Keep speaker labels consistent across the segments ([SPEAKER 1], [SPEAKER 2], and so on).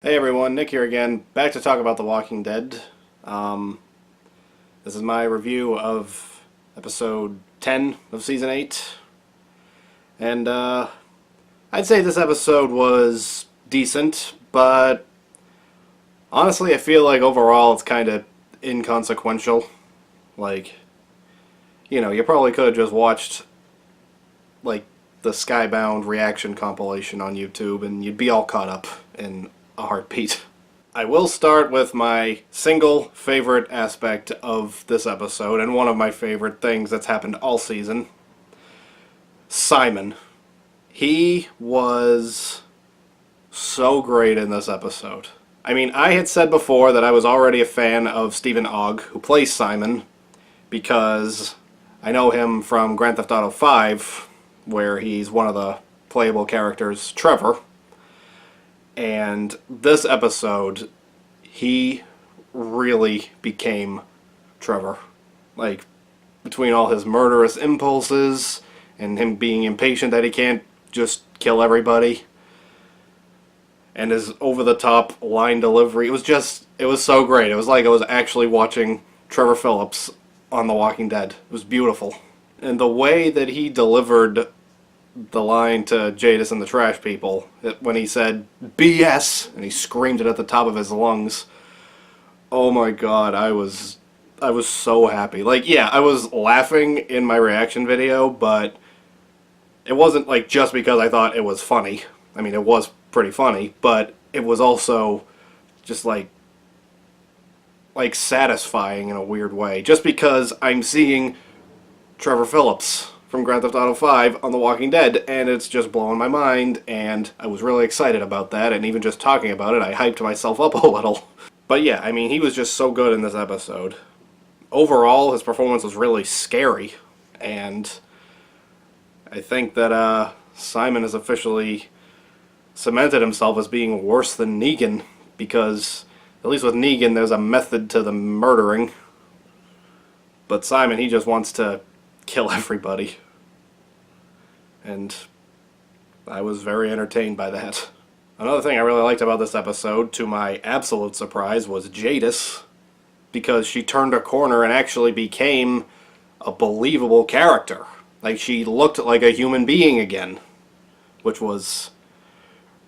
[SPEAKER 1] Hey everyone, Nick here again, back to talk about The Walking Dead. This is my review of episode 10 of season 8. And I'd say this episode was decent, but honestly I feel like overall it's kind of inconsequential. Like, you probably could have just watched like the Skybound reaction compilation on YouTube and you'd be all caught up in a heartbeat. I will start with my single favorite aspect of this episode, and one of my favorite things that's happened all season. Simon. He was so great in this episode. I mean, I had said before that I was already a fan of Stephen Ogg, who plays Simon, because I know him from Grand Theft Auto 5, where he's one of the playable characters, Trevor. And this episode, he really became Trevor. Like, between all his murderous impulses and him being impatient that he can't just kill everybody, and his over-the-top line delivery, it was so great. It was like I was actually watching Trevor Phillips on The Walking Dead. It was beautiful. And the way that he delivered the line to Jadis and the trash people, when he said BS and he screamed it at the top of his lungs, oh my god, I was so happy. Like, yeah, I was laughing in my reaction video, but it wasn't like just because I thought it was funny. I mean, it was pretty funny, but it was also just like satisfying in a weird way, just because I'm seeing Trevor Phillips from Grand Theft Auto 5 on The Walking Dead, and it's just blowing my mind, and I was really excited about that, and even just talking about it, I hyped myself up a little. But yeah, I mean, he was just so good in this episode. Overall, his performance was really scary, and I think that Simon has officially cemented himself as being worse than Negan, because at least with Negan there's a method to the murdering, but Simon, he just wants to kill everybody. And I was very entertained by that. Another thing I really liked about this episode, to my absolute surprise, was Jadis, because she turned a corner and actually became a believable character. Like, she looked like a human being again, which was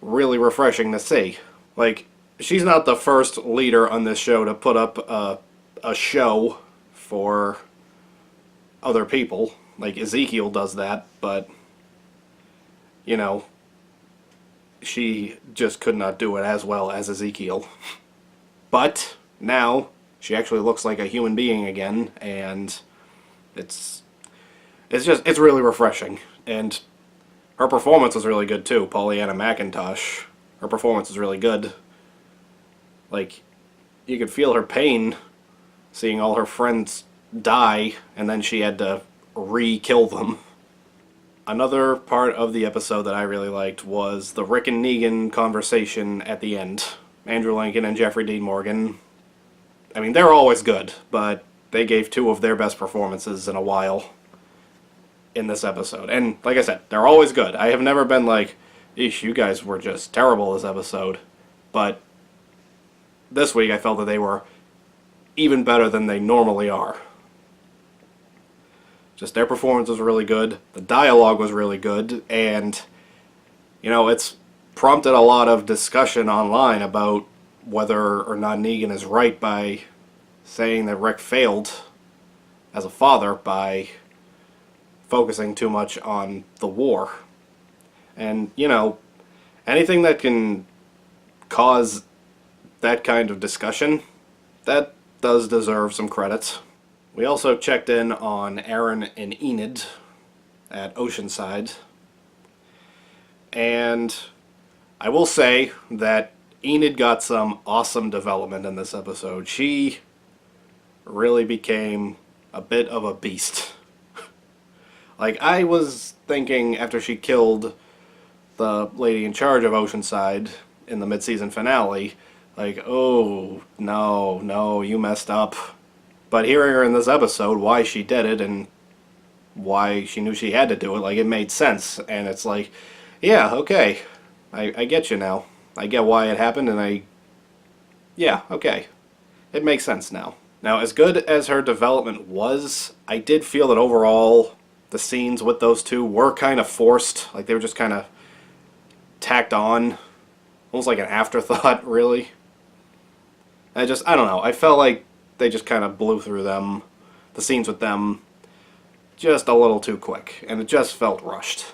[SPEAKER 1] really refreshing to see. Like, she's not the first leader on this show to put up a show for other people. Like, Ezekiel does that, but she just could not do it as well as Ezekiel. But now she actually looks like a human being again, and it's really refreshing. And her performance was really good too. Pollyanna McIntosh, her performance was really good. Like, you could feel her pain seeing all her friends die, and then she had to re-kill them. Another part of the episode that I really liked was the Rick and Negan conversation at the end. Andrew Lincoln and Jeffrey Dean Morgan. I mean, they're always good, but they gave two of their best performances in a while in this episode. And like I said, they're always good. I have never been like, eesh, you guys were just terrible this episode. But this week I felt that they were even better than they normally are. Just their performance was really good, the dialogue was really good, and it's prompted a lot of discussion online about whether or not Negan is right by saying that Rick failed as a father by focusing too much on the war. And, anything that can cause that kind of discussion, that does deserve some credit. We also checked in on Aaron and Enid at Oceanside, and I will say that Enid got some awesome development in this episode. She really became a bit of a beast. Like, I was thinking after she killed the lady in charge of Oceanside in the mid-season finale, like, oh, no, you messed up. But hearing her in this episode, why she did it and why she knew she had to do it, like, it made sense. And it's like, yeah, okay, I get you now. I get why it happened, and yeah, okay. It makes sense now. Now, as good as her development was, I did feel that overall the scenes with those two were kind of forced. Like, they were just kind of tacked on. Almost like an afterthought, really. I don't know. I felt like they just kind of blew through them. The scenes with them just a little too quick. And it just felt rushed.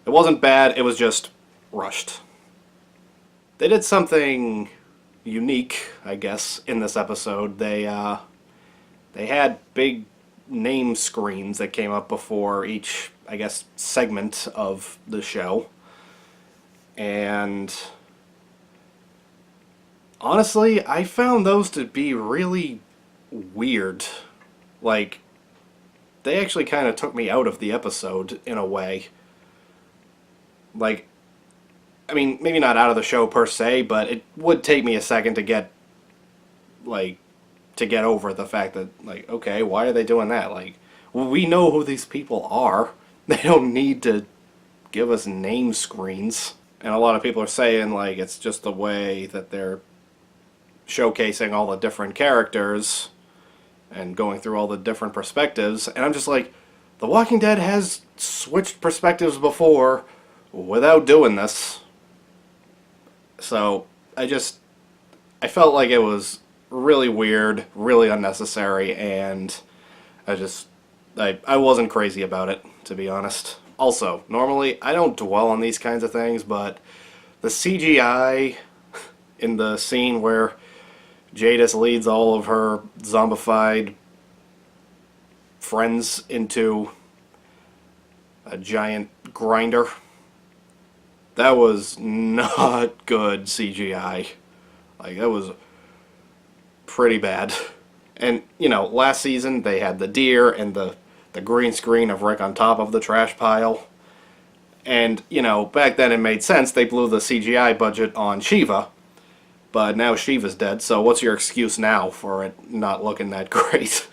[SPEAKER 1] It wasn't bad, it was just rushed. They did something unique, I guess, in this episode. They had big name screens that came up before each, I guess, segment of the show. And honestly, I found those to be really weird. Like, they actually kind of took me out of the episode in a way. Like, I mean, maybe not out of the show per se, but it would take me a second to get over the fact that, like, okay, why are they doing that? Like, well, we know who these people are. They don't need to give us name screens. And a lot of people are saying, like, it's just the way that they're showcasing all the different characters and going through all the different perspectives. And I'm just like, The Walking Dead has switched perspectives before without doing this. So, I felt like it was really weird, really unnecessary, and I wasn't crazy about it, to be honest. Also, normally, I don't dwell on these kinds of things, but the CGI in the scene where Jadis leads all of her zombified friends into a giant grinder, that was not good CGI. Like, that was pretty bad. And, you know, last season they had the deer and the green screen of Rick on top of the trash pile. And, you know, back then it made sense. They blew the CGI budget on Shiva. But now Shiva's dead, so what's your excuse now for it not looking that great?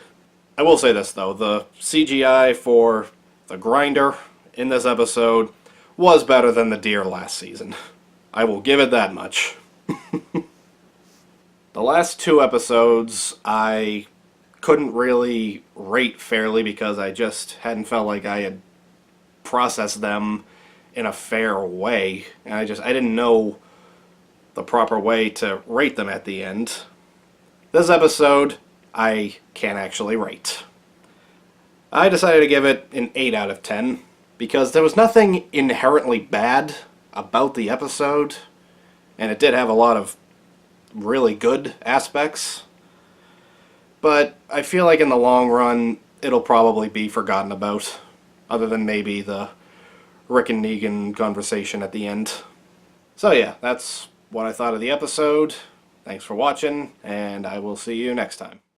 [SPEAKER 1] I will say this, though. The CGI for the grinder in this episode was better than the deer last season. I will give it that much. The last two episodes I couldn't really rate fairly because I just hadn't felt like I had processed them in a fair way. And I didn't know the proper way to rate them at the end. This episode, I can actually rate. I decided to give it an 8 out of 10 because there was nothing inherently bad about the episode, and it did have a lot of really good aspects. But I feel like in the long run, it'll probably be forgotten about, other than maybe the Rick and Negan conversation at the end. So yeah, that's what I thought of the episode. Thanks for watching, and I will see you next time.